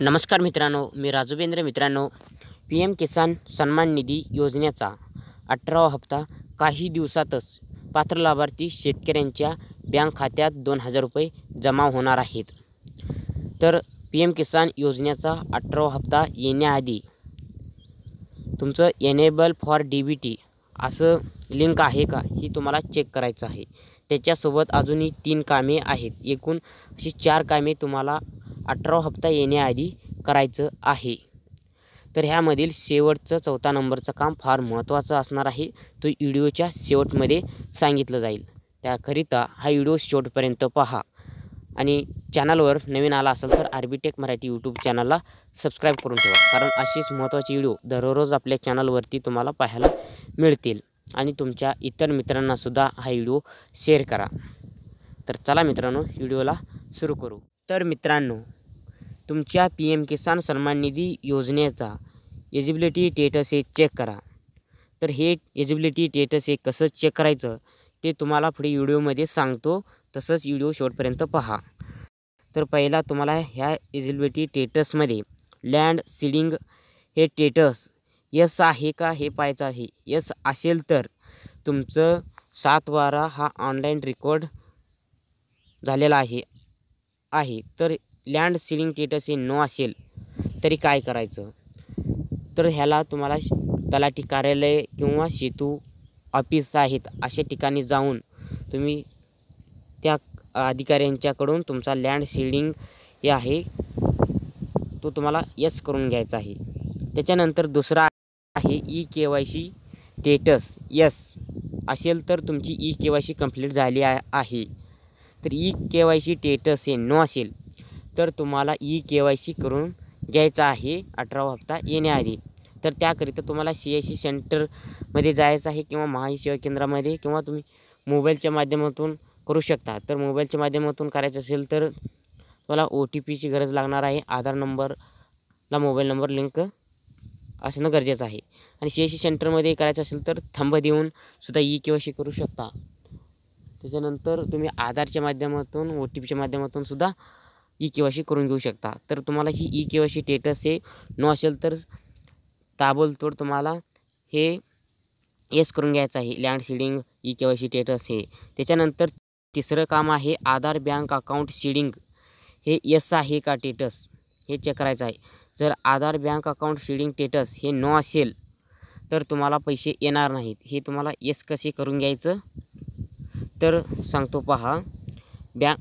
नमस्कार मित्रांनो, मी राजूबेंद्र. मित्रांनो, पी एम किसान सन्मान निधी योजनेचा 18वा हप्ता काही दिवसातच पात्र लाभार्थी शेतकऱ्यांच्या बँक खात्यात 2,000 रुपये जमा होणार आहेत. तर पी एम किसान योजनेचा 18वा हप्ता येण्याआधी तुमचं एनेबल फॉर DBT असं लिंक आहे का ही तुम्हाला चेक करायचं आहे. त्याच्यासोबत अजूनही 3 कामे आहेत. एकूण अशी 4 कामे तुम्हाला 18वा हप्ता येण्याआधी करायचं आहे. तर ह्यामधील शेवटचं 4था नंबरचं काम फार महत्त्वाचं असणार आहे. तो व्हिडिओच्या शेवटमध्ये सांगितलं जाईल. त्याकरिता हा व्हिडिओ शेवटपर्यंत पहा आणि चॅनलवर नवीन आला असेल तर RBTech मराठी यूट्यूब चॅनलला सबस्क्राईब करून ठेवा, कारण असेच महत्त्वाचे व्हिडिओ दररोज आपल्या चॅनलवरती तुम्हाला पाहायला मिळतील. आणि तुमच्या इतर मित्रांनासुद्धा हा व्हिडिओ शेअर करा. तर चला मित्रांनो, व्हिडिओला सुरू करू. तर मित्रांनो, तुमच्या पी एम किसान सन्मान निधी योजनेचा एलिजिबिलिटी स्टेटस हे चेक करा. तर हे एलिजिबिलिटी स्टेटस हे कसं चेक करायचं ते तुम्हाला पुढे व्हिडिओमध्ये सांगतो, तसंच व्हिडिओ शेवटपर्यंत पहा. तर पहिला तुम्हाला ह्या एलिजिबिलिटी स्टेटसमध्ये लँड सीडिंग हे स्टेटस यस आहे का हे पाहायचं आहे. यस असेल तर तुमचं 7/12 हा ऑनलाईन रेकॉर्ड झालेला आहे. तर लँड सीडिंग स्टेटस हे नो असेल तरी काय करायचं, तर ह्याला तुम्हाला तलाठी कार्यालय किंवा सेतू ऑफिस आहेत अशा ठिकाणी जाऊन तुम्ही त्या अधिकाऱ्यांच्याकडून तुमचा लँड सीडिंग हे आहे तो तुम्हाला यस करून घ्यायचा आहे. त्याच्यानंतर दुसरा आहे EKYC स्टेटस. यस असेल तर तुमची EKYC कंप्लीट झाली आहे. तर EKYC स्टेटस हे नो असेल तर तुम्हाला EKYC करून घ्यायचं आहे 18वा हप्ता येण्याआधी. तर त्याकरिता तुम्हाला CIC सेंटरमध्ये जायचं आहे किंवा महाई सेवा केंद्रामध्ये, किंवा तुम्ही मोबाईलच्या माध्यमातून करू शकता. तर मोबाईलच्या माध्यमातून करायचं असेल तर तुम्हाला OTPची गरज लागणार आहे. आधार नंबरला मोबाईल नंबर लिंक असणं गरजेचं आहे. आणि CIC सेंटरमध्ये करायचं असेल तर थंब देऊन सुद्धा EKYC करू शकता. त्याच्यानंतर तुम्ही आधारच्या माध्यमातून OTPच्या माध्यमातून सुद्धा EKYC करून घेऊ शकता. तर तुम्हाला ही EKYC स्टेटस हे नो असेल तर ताबडतोब तुम्हाला हे येस करून घ्यायचं आहे, लँड सीडिंग EKYC स्टेटस हे. त्याच्यानंतर तिसरं काम आहे आधार बँक अकाउंट सीडिंग हे यस आहे का स्टेटस हे चेक करायचं आहे. जर आधार बँक अकाउंट सीडिंग स्टेटस हे नो असेल तर तुम्हाला पैसे येणार नाहीत. हे तुम्हाला येस कसे करून घ्यायचं तर सांगतो पहा.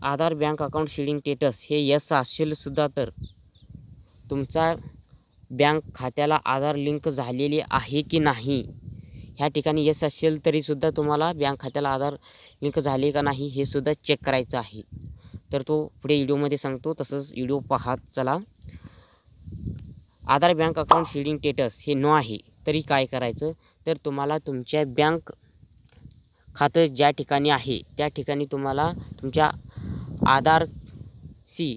आधार बँक अकाउंट सीडिंग स्टेटस हे यस असेल सुद्धा तर तुमचा बँक खात्याला आधार लिंक झालेली आहे की नाही, ह्या ठिकाणी यस असेल तरीसुद्धा तुम्हाला बँक खात्याला आधार लिंक झाले का नाही हे सुद्धा चेक करायचं आहे. तर तो पुढे व्हिडिओमध्ये सांगतो, तसंच व्हिडिओ पाहत चला. आधार बँक अकाउंट सीडिंग स्टेटस हे नो आहे तरी काय करायचं, तर तुम्हाला तुमच्या बँक खातं ज्या ठिकाणी आहे त्या ठिकाणी तुम्हाला तुमच्या आधारशी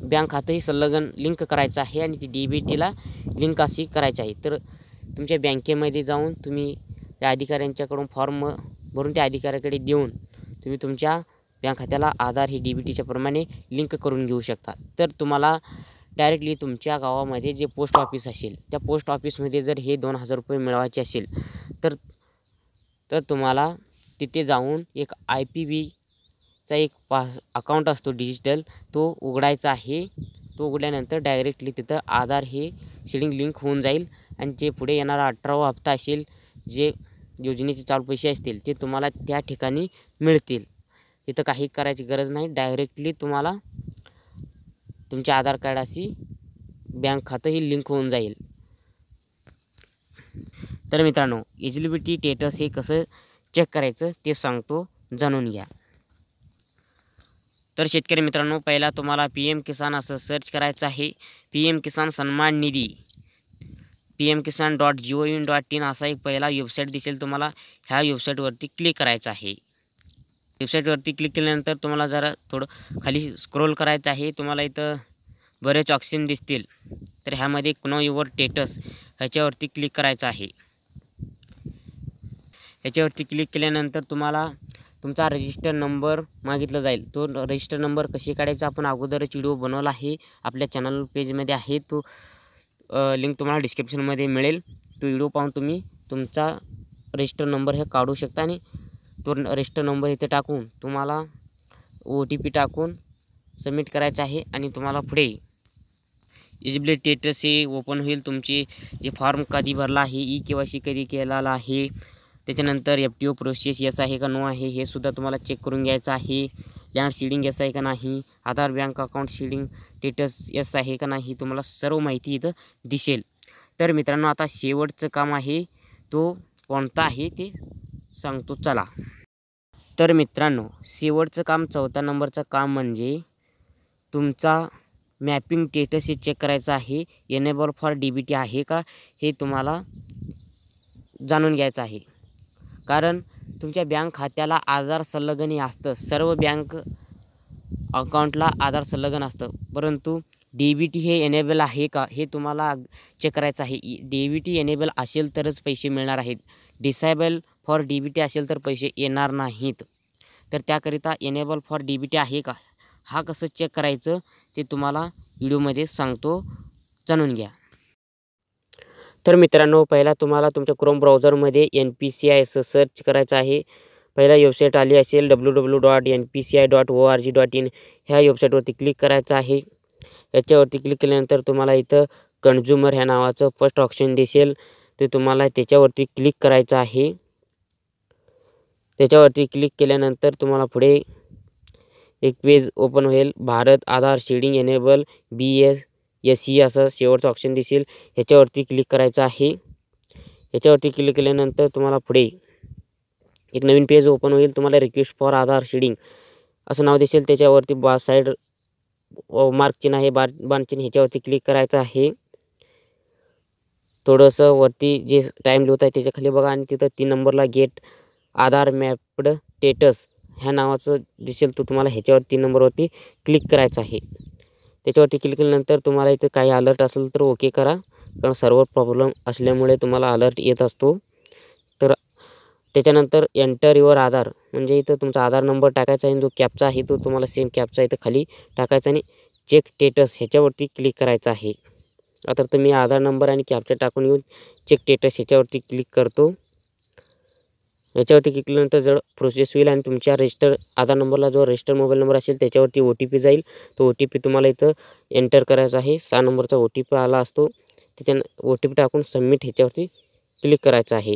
बँक खातंही संलग्न लिंक करायचं आहे आणि ती DBTला लिंक अशी करायची आहे. तर तुमच्या बँकेमध्ये जाऊन तुम्ही त्या अधिकाऱ्यांच्याकडून फॉर्म भरून त्या अधिकाऱ्याकडे देऊन तुम्ही तुमच्या बँक खात्याला आधार ही DBTच्या प्रमाणे लिंक करून घेऊ शकता. तर तुम्हाला डायरेक्टली तुमच्या गावामध्ये जे पोस्ट ऑफिस असेल त्या पोस्ट ऑफिसमध्ये जर हे 2,000 रुपये मिळवायचे असेल तर तुम्हाला तिथे जाऊन एक IPBचा एक अकाउंट असतो डिजिटल, तो उघडायचा आहे. तो उघडल्यानंतर डायरेक्टली तिथं आधार हे सीडिंग लिंक होऊन जाईल आणि जे पुढे येणारा 18वा हप्ता असेल, जे योजनेचे चालू पैसे असतील ते तुम्हाला त्या ठिकाणी मिळतील. तिथं काही करायची गरज नाही. डायरेक्टली तुम्हाला तुमच्या आधार कार्डाशी बँक खातं ही लिंक होऊन जाईल. तर मित्रांनो, एलिजिबिलिटी स्टेटस हे कसं चेक करायचं ते सांगतो, जाणून घ्या. तर शेतकरी मित्रांनो, पहिला तुम्हाला PM किसान असं सर्च करायचं आहे. PM किसान सन्मान निधी pmkisan.gov.in असा एक पहिला वेबसाईट दिसेल तुम्हाला. ह्या वेबसाईटवरती क्लिक करायचं आहे. वेबसाईटवरती क्लिक केल्यानंतर तुम्हाला जरा थोडं खाली स्क्रोल करायचं आहे. तुम्हाला इथं बरेच ऑप्शन दिसतील. तर ह्यामध्ये नो युअर स्टेटस ह्याच्यावरती क्लिक करायचं आहे. ह्याच्यावरती क्लिक केल्यानंतर तुम्हाला तुमचा रजिस्टर नंबर मागितला जाईल. तो रजिस्टर नंबर कशी काढायचा आपण अगोदरच व्हिडिओ बनवला आहे, आपल्या चॅनल पेजमध्ये आहे. तो लिंक तुम्हाला डिस्क्रिप्शनमध्ये मिळेल. तो व्हिडिओ पाहून तुम्ही तुमचा रजिस्टर नंबर हे काढू शकता आणि तो रजिस्टर नंबर इथे टाकून तुम्हाला OTP टाकून सबमिट करायचं आहे आणि तुम्हाला पुढे एलिजिबिलिटी स्टेटस हे ओपन होईल. तुमची जे फॉर्म कधी भरला आहे, KYC कधी केलेला आहे, त्याच्यानंतर FTO प्रोसेस यस आहे का नो आहे हे सुद्धा तुम्हाला चेक करून घ्यायचं आहे. लँड सीडिंग यस आहे का नाही, Aadhaar bank account seeding status yes आहे का नाही, तुम्हाला सर्व माहिती इथं दिसेल. तर मित्रांनो आता शेवटचं काम आहे, तो कोणता आहे ते सांगतो चला. तर मित्रांनो शेवटचं काम 4थ्या नंबरचं काम म्हणजे तुमचा मॅपिंग स्टेटस हे चेक करायचं आहे. एनेबल फॉर DBT आहे का हे तुम्हाला जाणून घ्यायचं आहे. कारण तुमच्या बँक खात्याला आधार संलग्न असतं, सर्व बँक अकाउंटला आधार संलग्न असतं, परंतु DBT हे एनेबल आहे का हे तुम्हाला चेक करायचं आहे. DBT एनेबल असेल तरच पैसे मिळणार आहेत. डिसेबल फॉर DBT असेल तर पैसे येणार नाहीत. तर त्याकरिता एनेबल फॉर DBT आहे का हा कसं चेक करायचं ते तुम्हाला व्हिडिओमध्ये सांगतो, जाणून घ्या. तर मित्रांनो पहिला तुम्हाला तुमच्या क्रोम ब्राउझरमध्ये NPCI असं सर्च करायचं आहे. पहिला वेबसाईट आली असेल www.npci.org.in ह्या वेबसाईटवरती क्लिक करायचं आहे. याच्यावरती क्लिक केल्यानंतर तुम्हाला इथं कन्झ्युमर ह्या नावाचं फर्स्ट ऑप्शन दिसेल, ते तुम्हाला त्याच्यावरती क्लिक करायचं आहे. त्याच्यावरती क्लिक केल्यानंतर तुम्हाला पुढे एक पेज ओपन होईल. भारत आधार सीडिंग एनेबल BSE असं शेवटचं ऑप्शन दिसेल, ह्याच्यावरती क्लिक करायचं आहे. ह्याच्यावरती क्लिक केल्यानंतर तुम्हाला पुढे एक नवीन पेज ओपन होईल. तुम्हाला रिक्वेस्ट फॉर आधार सीडिंग असं नाव दिसेल, त्याच्यावरती साईड मार्क चिन्ह आहे, बाण चिन्ह, ह्याच्यावरती क्लिक करायचं आहे. थोडंसं वरती जे टाईम लिहित आहे त्याच्या खाली बघा आणि तिथं 3 नंबरला गेट आधार मॅप्ड स्टेटस ह्या नावाचं दिसेल, तो तुम्हाला ह्याच्यावर 3 नंबरवरती क्लिक करायचं आहे. त्याच्यावरती क्लिक केल्यानंतर तुम्हाला इथं काही अलर्ट असेल तर ओके करा, कारण सर्व्हर प्रॉब्लेम असल्यामुळे तुम्हाला अलर्ट येत असतो. तर त्याच्यानंतर एंटर युअर आधार म्हणजे इथं तुमचा आधार नंबर टाकायचा आहे, जो कॅप्चा आहे तो तुम्हाला सेम कॅप्चा इथं खाली टाकायचा आणि चेक स्टेटस ह्याच्यावरती क्लिक करायचं आहे. आता तुम्ही आधार नंबर आणि कॅप्चा टाकून येऊन चेक स्टेटस ह्याच्यावरती क्लिक करतो. याच्यावरती क्लिक केल्यानंतर जर प्रोसेस होईल आणि तुमच्या रजिस्टर आधार नंबरला जो रजिस्टर मोबाईल नंबर असेल त्याच्यावरती OTP जाईल. तो OTP तुम्हाला इथं एंटर करायचा आहे. 6 नंबरचा OTP आला असतो, त्याच्या OTP टाकून सबमिट ह्याच्यावरती क्लिक करायचं आहे.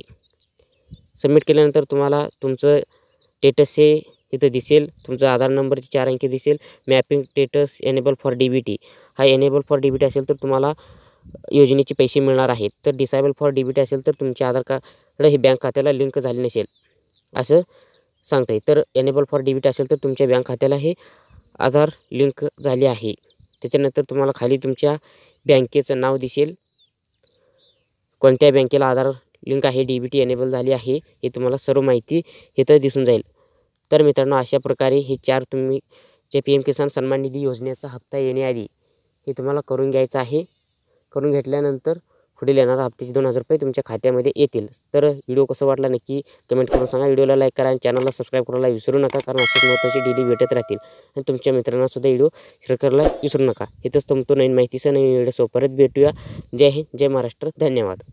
सबमिट केल्यानंतर तुम्हाला तुमचं स्टेटस हे इथं दिसेल, तुमचा आधार नंबरचे 4 अंकी दिसेल. Mapping status enable for DBT हा एनेबल फॉर DBT असेल तर तुम्हाला योजनेचे पैसे मिळणार आहेत. तर डिसेबल फॉर DBT असेल तर तुमच्या आधार कार्ड हे बँक खात्याला लिंक झाले नसेल असं सांगता येईल. तर एनेबल फॉर DBT असेल तर तुमच्या बँक खात्याला हे आधार लिंक झाले आहे. त्याच्यानंतर तुम्हाला खाली तुमच्या बँकेचं नाव दिसेल, कोणत्या बँकेला आधार लिंक आहे, DBT एनेबल झाली आहे हे तुम्हाला सर्व माहिती इथं दिसून जाईल. तर मित्रांनो अशा प्रकारे हे 4 तुम्ही जे PM किसान सन्मान निधी योजनेचा हप्ता येण्याआधी हे तुम्हाला करून घ्यायचं आहे. करून घेतल्यानंतर पुढील येणारा हप्त्याचे 2000 रुपये तुमच्या खात्यामध्ये येतील. तर व्हिडिओ कसं वाटला नक्की कमेंट करून सांगा. व्हिडिओला लाईक करा आणि चॅनलला सबस्क्राईब करायला विसरू नका, कारण अशीच महत्त्वाची डेली भेटत राहतील. आणि तुमच्या मित्रांनासुद्धा व्हिडिओ शेअर करायला विसरू नका. इथंच तुमचं नवीन माहितीसह नवीन व्हिडिओ परत भेटूया. जय हिंद, जय महाराष्ट्र, धन्यवाद.